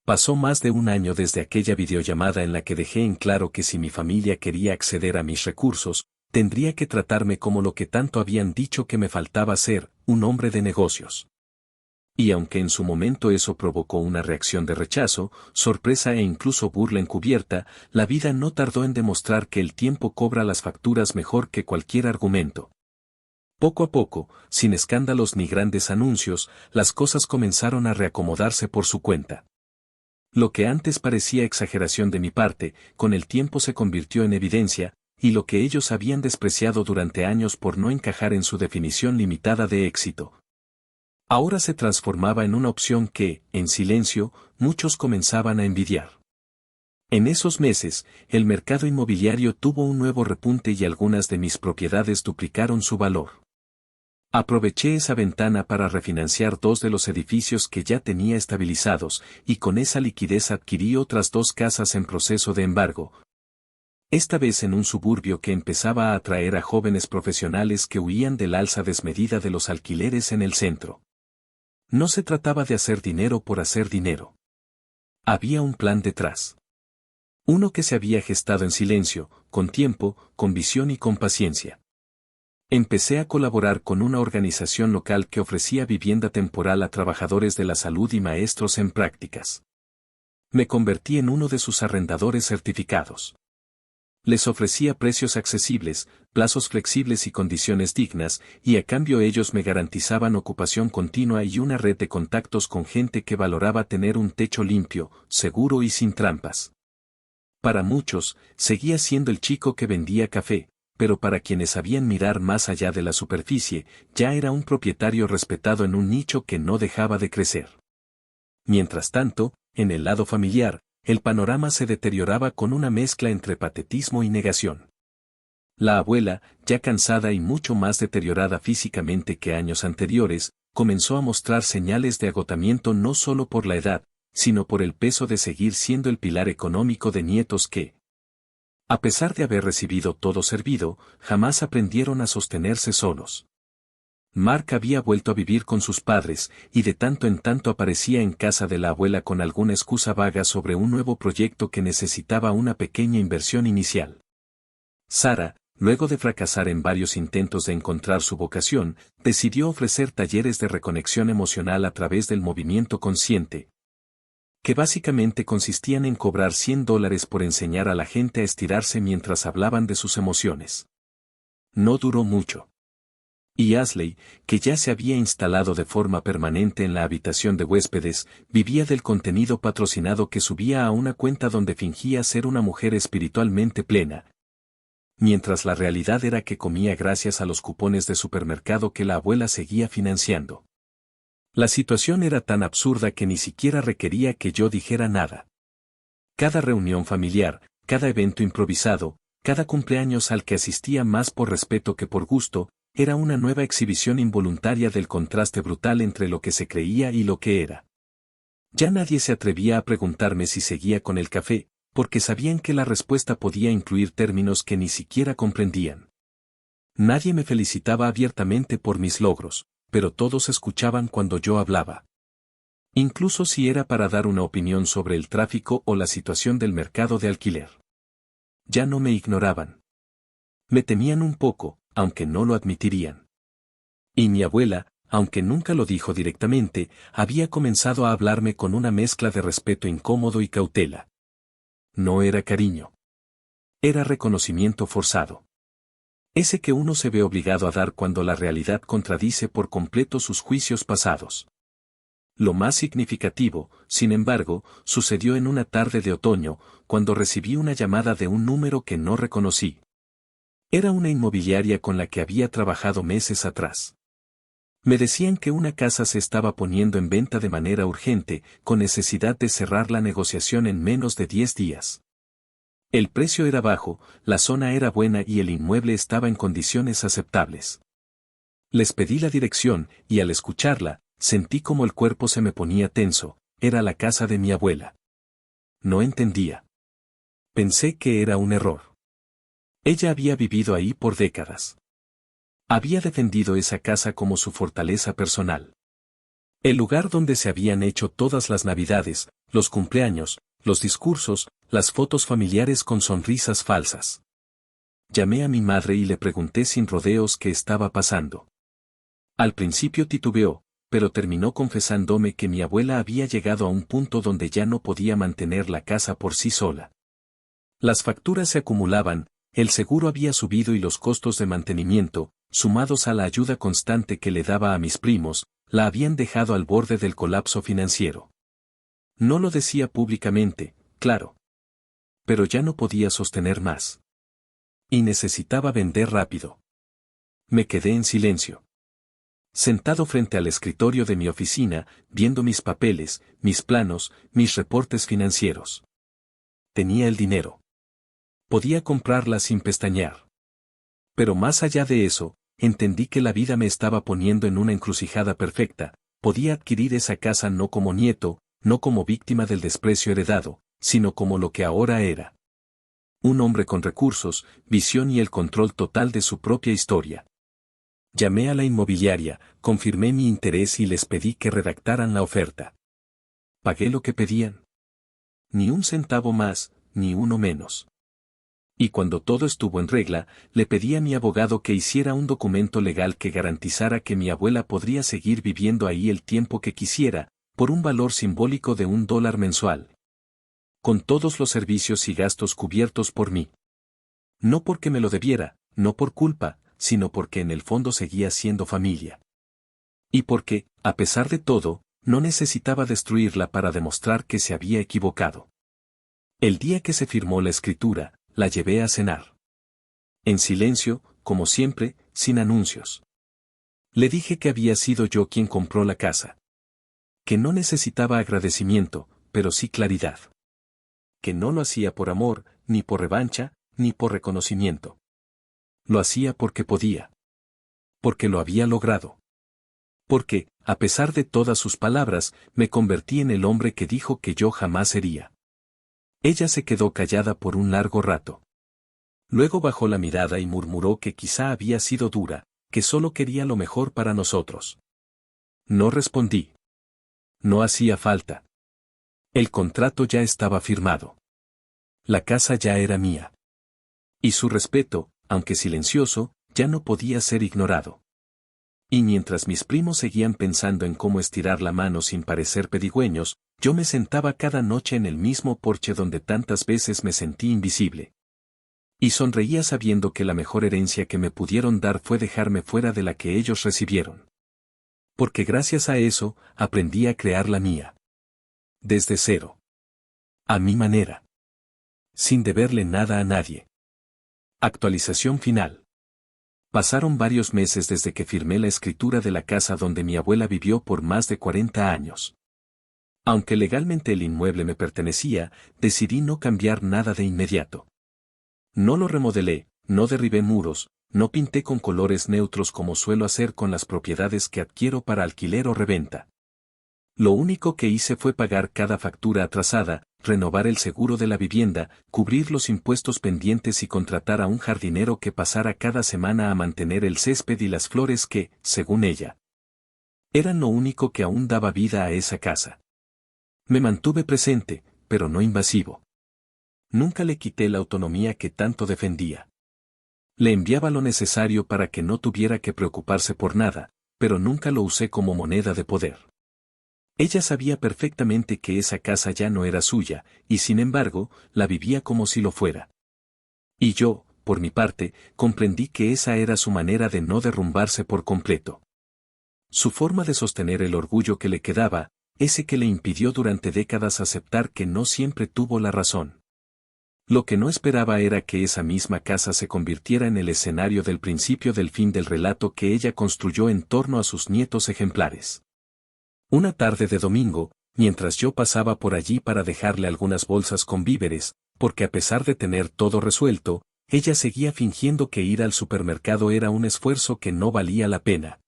[SPEAKER 1] Pasó más de un año desde aquella videollamada en la que dejé en claro que si mi familia quería acceder a mis recursos, tendría que tratarme como lo que tanto habían dicho que me faltaba ser, un hombre de negocios. Y aunque en su momento eso provocó una reacción de rechazo, sorpresa e incluso burla encubierta, la vida no tardó en demostrar que el tiempo cobra las facturas mejor que cualquier argumento. Poco a poco, sin escándalos ni grandes anuncios, las cosas comenzaron a reacomodarse por su cuenta. Lo que antes parecía exageración de mi parte, con el tiempo se convirtió en evidencia, y lo que ellos habían despreciado durante años por no encajar en su definición limitada de éxito, ahora se transformaba en una opción que, en silencio, muchos comenzaban a envidiar. En esos meses, el mercado inmobiliario tuvo un nuevo repunte y algunas de mis propiedades duplicaron su valor. Aproveché esa ventana para refinanciar 2 de los edificios que ya tenía estabilizados, y con esa liquidez adquirí otras 2 casas en proceso de embargo. Esta vez en un suburbio que empezaba a atraer a jóvenes profesionales que huían del alza desmedida de los alquileres en el centro. No se trataba de hacer dinero por hacer dinero. Había un plan detrás. Uno que se había gestado en silencio, con tiempo, con visión y con paciencia. Empecé a colaborar con una organización local que ofrecía vivienda temporal a trabajadores de la salud y maestros en prácticas. Me convertí en uno de sus arrendadores certificados. Les ofrecía precios accesibles, plazos flexibles y condiciones dignas, y a cambio ellos me garantizaban ocupación continua y una red de contactos con gente que valoraba tener un techo limpio, seguro y sin trampas. Para muchos, seguía siendo el chico que vendía café, pero para quienes sabían mirar más allá de la superficie, ya era un propietario respetado en un nicho que no dejaba de crecer. Mientras tanto, en el lado familiar, el panorama se deterioraba con una mezcla entre patetismo y negación. La abuela, ya cansada y mucho más deteriorada físicamente que años anteriores, comenzó a mostrar señales de agotamiento no solo por la edad, sino por el peso de seguir siendo el pilar económico de nietos que, a pesar de haber recibido todo servido, jamás aprendieron a sostenerse solos. Mark había vuelto a vivir con sus padres, y de tanto en tanto aparecía en casa de la abuela con alguna excusa vaga sobre un nuevo proyecto que necesitaba una pequeña inversión inicial. Sara, luego de fracasar en varios intentos de encontrar su vocación, decidió ofrecer talleres de reconexión emocional a través del movimiento consciente, que básicamente consistían en cobrar $100 por enseñar a la gente a estirarse mientras hablaban de sus emociones. No duró mucho. Y Ashley, que ya se había instalado de forma permanente en la habitación de huéspedes, vivía del contenido patrocinado que subía a una cuenta donde fingía ser una mujer espiritualmente plena, mientras la realidad era que comía gracias a los cupones de supermercado que la abuela seguía financiando. La situación era tan absurda que ni siquiera requería que yo dijera nada. Cada reunión familiar, cada evento improvisado, cada cumpleaños al que asistía más por respeto que por gusto, era una nueva exhibición involuntaria del contraste brutal entre lo que se creía y lo que era. Ya nadie se atrevía a preguntarme si seguía con el café, porque sabían que la respuesta podía incluir términos que ni siquiera comprendían. Nadie me felicitaba abiertamente por mis logros, pero todos escuchaban cuando yo hablaba. Incluso si era para dar una opinión sobre el tráfico o la situación del mercado de alquiler. Ya no me ignoraban. Me temían un poco, aunque no lo admitirían. Y mi abuela, aunque nunca lo dijo directamente, había comenzado a hablarme con una mezcla de respeto incómodo y cautela. No era cariño. Era reconocimiento forzado. Ese que uno se ve obligado a dar cuando la realidad contradice por completo sus juicios pasados. Lo más significativo, sin embargo, sucedió en una tarde de otoño, cuando recibí una llamada de un número que no reconocí. Era una inmobiliaria con la que había trabajado meses atrás. Me decían que una casa se estaba poniendo en venta de manera urgente, con necesidad de cerrar la negociación en menos de 10 días. El precio era bajo, la zona era buena y el inmueble estaba en condiciones aceptables. Les pedí la dirección, y al escucharla, sentí como el cuerpo se me ponía tenso. Era la casa de mi abuela. No entendía. Pensé que era un error. Ella había vivido ahí por décadas. Había defendido esa casa como su fortaleza personal. El lugar donde se habían hecho todas las navidades, los cumpleaños, los discursos, las fotos familiares con sonrisas falsas. Llamé a mi madre y le pregunté sin rodeos qué estaba pasando. Al principio titubeó, pero terminó confesándome que mi abuela había llegado a un punto donde ya no podía mantener la casa por sí sola. Las facturas se acumulaban, el seguro había subido y los costos de mantenimiento, sumados a la ayuda constante que le daba a mis primos, la habían dejado al borde del colapso financiero. No lo decía públicamente, claro. Pero ya no podía sostener más. Y necesitaba vender rápido. Me quedé en silencio. Sentado frente al escritorio de mi oficina, viendo mis papeles, mis planos, mis reportes financieros. Tenía el dinero. Podía comprarla sin pestañear. Pero más allá de eso, entendí que la vida me estaba poniendo en una encrucijada perfecta. Podía adquirir esa casa no como nieto, no como víctima del desprecio heredado, sino como lo que ahora era. Un hombre con recursos, visión y el control total de su propia historia. Llamé a la inmobiliaria, confirmé mi interés y les pedí que redactaran la oferta. Pagué lo que pedían. Ni un centavo más, ni uno menos. Y cuando todo estuvo en regla, le pedí a mi abogado que hiciera un documento legal que garantizara que mi abuela podría seguir viviendo ahí el tiempo que quisiera, por un valor simbólico de $1 mensual. Con todos los servicios y gastos cubiertos por mí. No porque me lo debiera, no por culpa, sino porque en el fondo seguía siendo familia. Y porque, a pesar de todo, no necesitaba destruirla para demostrar que se había equivocado. El día que se firmó la escritura, la llevé a cenar. En silencio, como siempre, sin anuncios. Le dije que había sido yo quien compró la casa. Que no necesitaba agradecimiento, pero sí claridad. Que no lo hacía por amor, ni por revancha, ni por reconocimiento. Lo hacía porque podía. Porque lo había logrado. Porque, a pesar de todas sus palabras, me convertí en el hombre que dijo que yo jamás sería. Ella se quedó callada por un largo rato. Luego bajó la mirada y murmuró que quizá había sido dura, que solo quería lo mejor para nosotros. No respondí. No hacía falta. El contrato ya estaba firmado. La casa ya era mía. Y su respeto, aunque silencioso, ya no podía ser ignorado. Y mientras mis primos seguían pensando en cómo estirar la mano sin parecer pedigüeños, yo me sentaba cada noche en el mismo porche donde tantas veces me sentí invisible. Y sonreía sabiendo que la mejor herencia que me pudieron dar fue dejarme fuera de la que ellos recibieron. Porque gracias a eso, aprendí a crear la mía. Desde cero. A mi manera. Sin deberle nada a nadie. Actualización final. Pasaron varios meses desde que firmé la escritura de la casa donde mi abuela vivió por más de 40 años. Aunque legalmente el inmueble me pertenecía, decidí no cambiar nada de inmediato. No lo remodelé, no derribé muros, no pinté con colores neutros como suelo hacer con las propiedades que adquiero para alquiler o reventa. Lo único que hice fue pagar cada factura atrasada, renovar el seguro de la vivienda, cubrir los impuestos pendientes y contratar a un jardinero que pasara cada semana a mantener el césped y las flores que, según ella, eran lo único que aún daba vida a esa casa. Me mantuve presente, pero no invasivo. Nunca le quité la autonomía que tanto defendía. Le enviaba lo necesario para que no tuviera que preocuparse por nada, pero nunca lo usé como moneda de poder. Ella sabía perfectamente que esa casa ya no era suya, y sin embargo, la vivía como si lo fuera. Y yo, por mi parte, comprendí que esa era su manera de no derrumbarse por completo. Su forma de sostener el orgullo que le quedaba, ese que le impidió durante décadas aceptar que no siempre tuvo la razón. Lo que no esperaba era que esa misma casa se convirtiera en el escenario del principio del fin del relato que ella construyó en torno a sus nietos ejemplares. Una tarde de domingo, mientras yo pasaba por allí para dejarle algunas bolsas con víveres, porque a pesar de tener todo resuelto, ella seguía fingiendo que ir al supermercado era un esfuerzo que no valía la pena.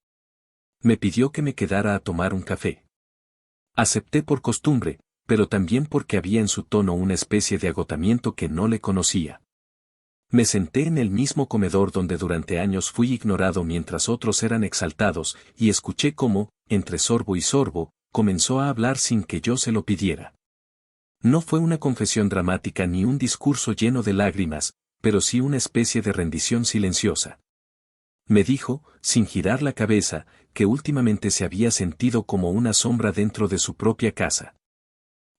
[SPEAKER 1] Me pidió que me quedara a tomar un café. Acepté por costumbre, pero también porque había en su tono una especie de agotamiento que no le conocía. Me senté en el mismo comedor donde durante años fui ignorado mientras otros eran exaltados, y escuché cómo, entre sorbo y sorbo, comenzó a hablar sin que yo se lo pidiera. No fue una confesión dramática ni un discurso lleno de lágrimas, pero sí una especie de rendición silenciosa. Me dijo, sin girar la cabeza, que últimamente se había sentido como una sombra dentro de su propia casa.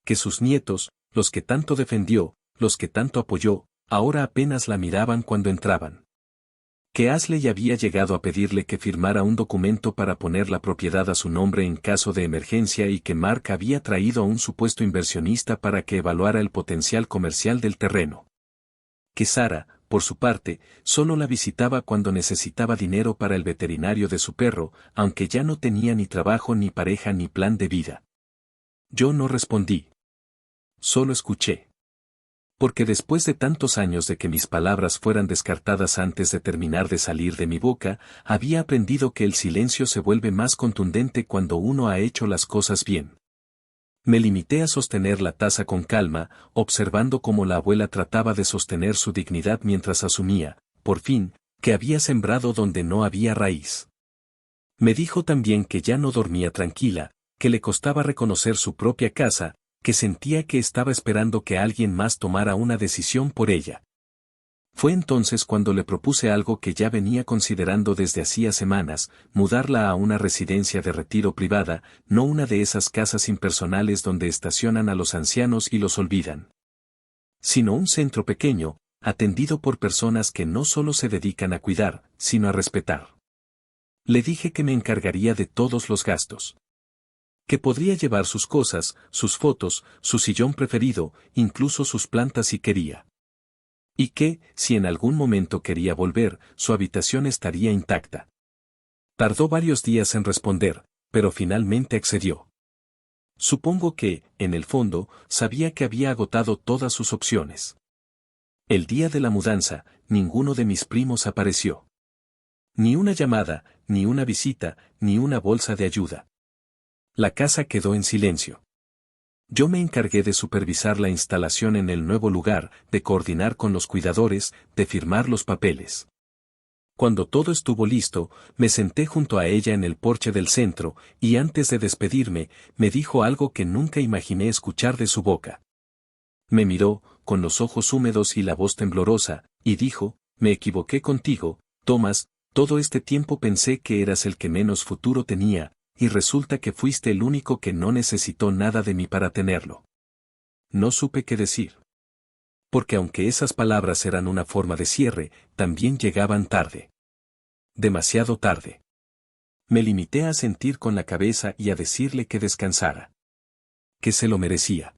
[SPEAKER 1] Que sus nietos, los que tanto defendió, los que tanto apoyó, ahora apenas la miraban cuando entraban. Que Ashley había llegado a pedirle que firmara un documento para poner la propiedad a su nombre en caso de emergencia y que Mark había traído a un supuesto inversionista para que evaluara el potencial comercial del terreno. Que Sara, por su parte, solo la visitaba cuando necesitaba dinero para el veterinario de su perro, aunque ya no tenía ni trabajo ni pareja ni plan de vida. Yo no respondí. Solo escuché. Porque después de tantos años de que mis palabras fueran descartadas antes de terminar de salir de mi boca, había aprendido que el silencio se vuelve más contundente cuando uno ha hecho las cosas bien. Me limité a sostener la taza con calma, observando cómo la abuela trataba de sostener su dignidad mientras asumía, por fin, que había sembrado donde no había raíz. Me dijo también que ya no dormía tranquila, que le costaba reconocer su propia casa, que sentía que estaba esperando que alguien más tomara una decisión por ella. Fue entonces cuando le propuse algo que ya venía considerando desde hacía semanas, mudarla a una residencia de retiro privada, no una de esas casas impersonales donde estacionan a los ancianos y los olvidan, sino un centro pequeño, atendido por personas que no solo se dedican a cuidar, sino a respetar. Le dije que me encargaría de todos los gastos. Que podría llevar sus cosas, sus fotos, su sillón preferido, incluso sus plantas si quería. Y que, si en algún momento quería volver, su habitación estaría intacta. Tardó varios días en responder, pero finalmente accedió. Supongo que, en el fondo, sabía que había agotado todas sus opciones. El día de la mudanza, ninguno de mis primos apareció. Ni una llamada, ni una visita, ni una bolsa de ayuda. La casa quedó en silencio. Yo me encargué de supervisar la instalación en el nuevo lugar, de coordinar con los cuidadores, de firmar los papeles. Cuando todo estuvo listo, me senté junto a ella en el porche del centro, y antes de despedirme, me dijo algo que nunca imaginé escuchar de su boca. Me miró, con los ojos húmedos y la voz temblorosa, y dijo, me equivoqué contigo, Thomas, todo este tiempo pensé que eras el que menos futuro tenía, y resulta que fuiste el único que no necesitó nada de mí para tenerlo. No supe qué decir. Porque aunque esas palabras eran una forma de cierre, también llegaban tarde. Demasiado tarde. Me limité a sentir con la cabeza y a decirle que descansara. Que se lo merecía.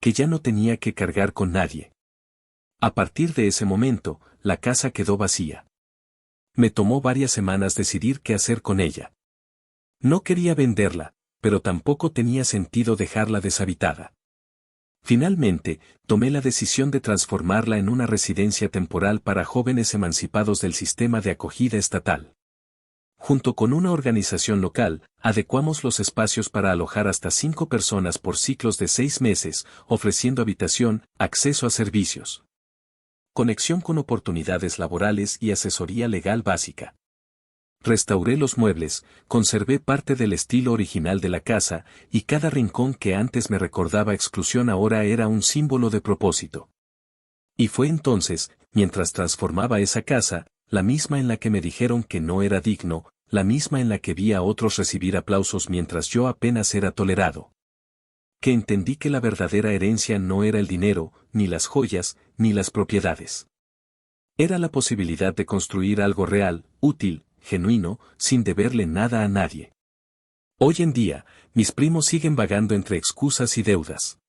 [SPEAKER 1] Que ya no tenía que cargar con nadie. A partir de ese momento, la casa quedó vacía. Me tomó varias semanas decidir qué hacer con ella. No quería venderla, pero tampoco tenía sentido dejarla deshabitada. Finalmente, tomé la decisión de transformarla en una residencia temporal para jóvenes emancipados del sistema de acogida estatal. Junto con una organización local, adecuamos los espacios para alojar hasta 5 personas por ciclos de 6 meses, ofreciendo habitación, acceso a servicios, conexión con oportunidades laborales y asesoría legal básica. Restauré los muebles, conservé parte del estilo original de la casa, y cada rincón que antes me recordaba exclusión ahora era un símbolo de propósito. Y fue entonces, mientras transformaba esa casa, la misma en la que me dijeron que no era digno, la misma en la que vi a otros recibir aplausos mientras yo apenas era tolerado, que entendí que la verdadera herencia no era el dinero, ni las joyas, ni las propiedades. Era la posibilidad de construir algo real, útil, genuino, sin deberle nada a nadie. Hoy en día, mis primos siguen vagando entre excusas y deudas.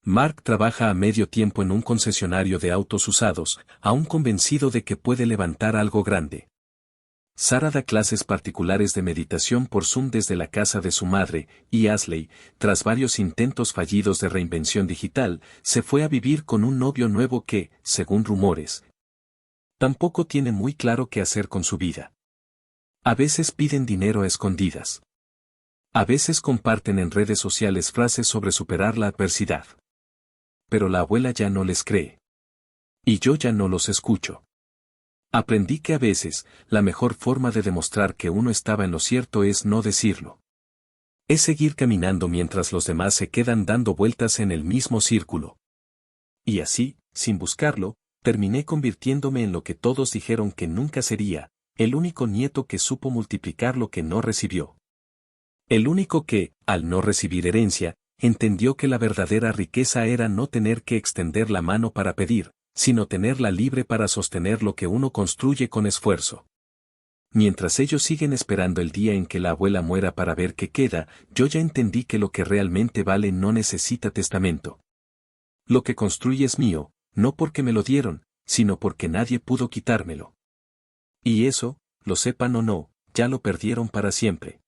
[SPEAKER 1] Mark trabaja a medio tiempo en un concesionario de autos usados, aún convencido de que puede levantar algo grande. Sara da clases particulares de meditación por Zoom desde la casa de su madre, y Ashley, tras varios intentos fallidos de reinvención digital, se fue a vivir con un novio nuevo que, según rumores, tampoco tiene muy claro qué hacer con su vida. A veces piden dinero a escondidas. A veces comparten en redes sociales frases sobre superar la adversidad. Pero la abuela ya no les cree. Y yo ya no los escucho. Aprendí que a veces, la mejor forma de demostrar que uno estaba en lo cierto es no decirlo. Es seguir caminando mientras los demás se quedan dando vueltas en el mismo círculo. Y así, sin buscarlo, terminé convirtiéndome en lo que todos dijeron que nunca sería, el único nieto que supo multiplicar lo que no recibió. El único que, al no recibir herencia, entendió que la verdadera riqueza era no tener que extender la mano para pedir, sino tenerla libre para sostener lo que uno construye con esfuerzo. Mientras ellos siguen esperando el día en que la abuela muera para ver qué queda, yo ya entendí que lo que realmente vale no necesita testamento. Lo que construye es mío, no porque me lo dieron, sino porque nadie pudo quitármelo. Y eso, lo sepan o no, ya lo perdieron para siempre.